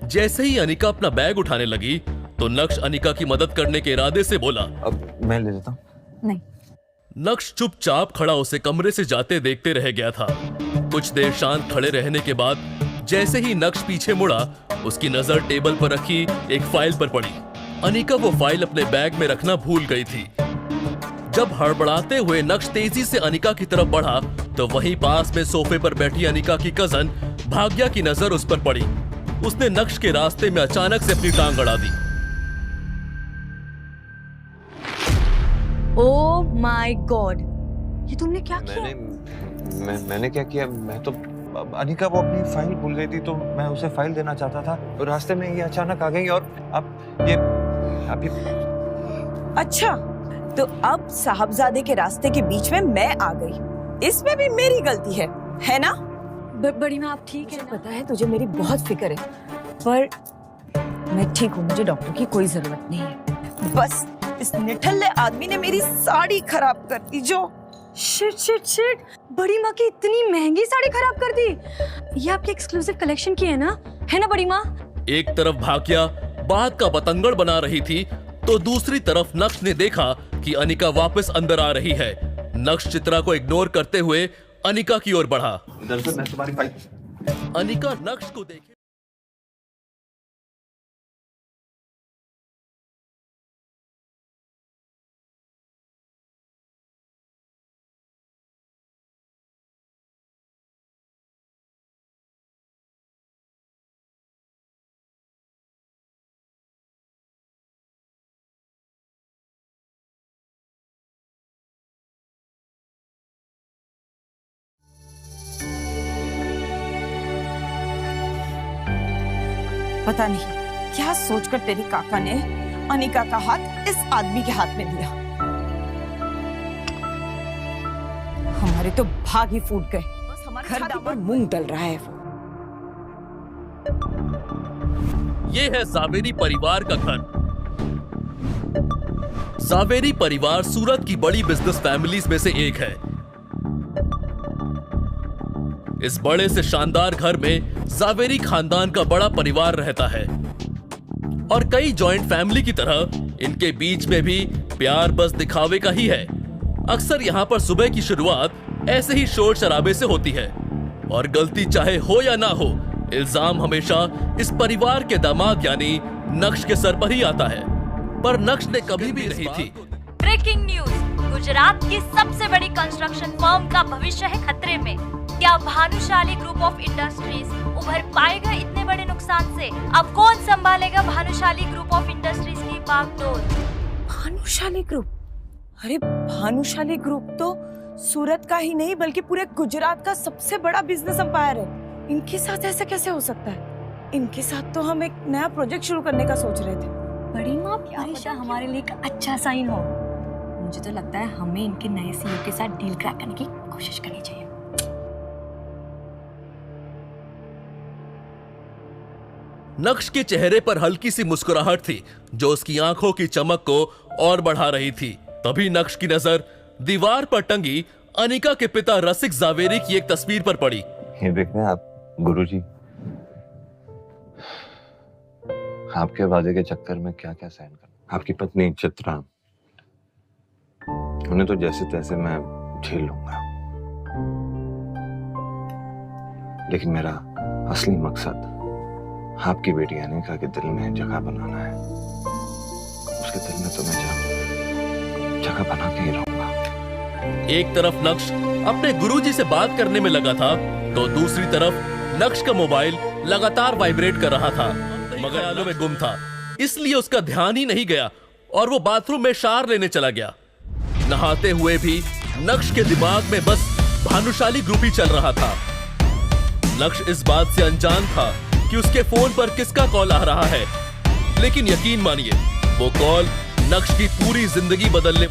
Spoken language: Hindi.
जैसे ही अनिका अपना बैग उठाने लगी तो नक्श अनिका की मदद करने के इरादे से बोला, अब मैं ले लेता हूँ। नहीं। नक्श चुपचाप खड़ा उसे कमरे से जाते देखते रह गया था। कुछ देर शांत खड़े रहने के बाद जैसे ही नक्श पीछे मुड़ा, उसकी नजर टेबल पर रखी एक फाइल पर पड़ी। अनिका वो फाइल अपने बैग में रखना भूल गई थी। जब हड़बड़ाते हुए नक्श तेजी से अनिका की तरफ बढ़ा तो वहीं पास में सोफे पर बैठी अनिका की कजन भाग्या की नजर उस पर पड़ी। उसने नक्श के रास्ते में अचानक से अपनी टांग अड़ा दी। ओह माय गॉड, ये तुमने क्या किया? मैंने क्या किया? मैं तो अनिका वो अपनी फाइल भूल गई थी तो मैं उसे फाइल देना चाहता था और रास्ते में ये अचानक आ गई और अब ये अच्छा, तो अब साहबजादे के रास्ते के बीच में मैं आ गई, इसमें भी मेरी गलती है ना? बड़ी माँ आप ठीक है? पता है तुझे मेरी बहुत फिक्र है, पर मैं ठीक हूँ, मुझे डॉक्टर की कोई जरूरत नहीं है। बस इस निठल्ले आदमी ने मेरी साड़ी खराब कर दी जो। शिट, बड़ी माँ की इतनी महंगी साड़ी खराब कर दी। ये आपके एक्सक्लूसिव कलेक्शन की है ना बड़ी माँ? एक तरफ भाग्या बात का बतंगड़ बना रही थी तो दूसरी तरफ नक्श ने देखा कि अनिका वापस अंदर आ रही है। नक्श चित्रा को इग्नोर करते हुए अनिका की ओर बढ़ा। दरअसल मैं तुम्हारी फाइल। अनिका नक्श को देखे पता नहीं क्या सोचकर तेरी काका ने अनिका का हाथ इस आदमी के हाथ में दिया। हमारे तो भाग ही फूट गए। घर पर मूंग डल रहा है वो। ये है जावेरी परिवार का घर। जावेरी परिवार सूरत की बड़ी बिजनेस फैमिलीज में से एक है। इस बड़े से शानदार घर में जावेरी खानदान का बड़ा परिवार रहता है और कई जॉइंट फैमिली की तरह इनके बीच में भी प्यार बस दिखावे का ही है। अक्सर यहाँ पर सुबह की शुरुआत ऐसे ही शोर शराबे से होती है और गलती चाहे हो या ना हो, इल्जाम हमेशा इस परिवार के दामाद यानी नक्श के सर पर ही आता है। पर नक्श ने कभी भी नहीं थी। ब्रेकिंग न्यूज, गुजरात की सबसे बड़ी कंस्ट्रक्शन फर्म का भविष्य है खतरे में। क्या भानुशाली ग्रुप ऑफ इंडस्ट्रीज उभर पाएगा इतने बड़े नुकसान से? अब कौन संभालेगा भानुशाली ग्रुप ऑफ इंडस्ट्रीज की बागडोर? भानुशाली ग्रुप? अरे भानुशाली ग्रुप तो सूरत का ही नहीं बल्कि पूरे गुजरात का सबसे बड़ा बिजनेस एम्पायर है। इनके साथ ऐसा कैसे हो सकता है? इनके साथ तो हम एक नया प्रोजेक्ट शुरू करने का सोच रहे थे। बड़ी माँ क्या पता हमारे लिए एक अच्छा साइन हो। मुझे तो लगता है हमें इनके नए सीईओ के साथ डील क्रैक करने की कोशिश करनी चाहिए। नक्श के चेहरे पर हल्की सी मुस्कुराहट थी जो उसकी आंखों की चमक को और बढ़ा रही थी। तभी नक्श की नजर दीवार पर टंगी अनिका के पिता रसिक जावेरी की एक तस्वीर पर पड़ी। ये देख रहे हैं आप गुरुजी, आपके वादे के चक्कर में क्या क्या सहन करना। आपकी पत्नी चित्रा, उन्हें तो जैसे तैसे मैं झेल लूंगा, लेकिन मेरा असली मकसद आपकी बेटी अनिका के दिल में जगह बनाना है। उसके दिल में तो मैं जगह बना के ही रहूंगा। एक तरफ नक्श अपने गुरुजी से बात करने में लगा था तो दूसरी तरफ नक्श का मोबाइल लगातार वाइब्रेट कर रहा था, मगर ख्यालों में गुम था, इसलिए उसका ध्यान ही नहीं गया और वो बाथरूम में शावर लेने चला गया। नहाते हुए भी नक्श के दिमाग में बस भानुशाली ग्रुप ही चल रहा था। नक्श इस बात से अनजान था कि उसके फोन पर किसका कॉल आ रहा है, लेकिन यकीन मानिए वो कॉल नक्श की पूरी जिंदगी बदलने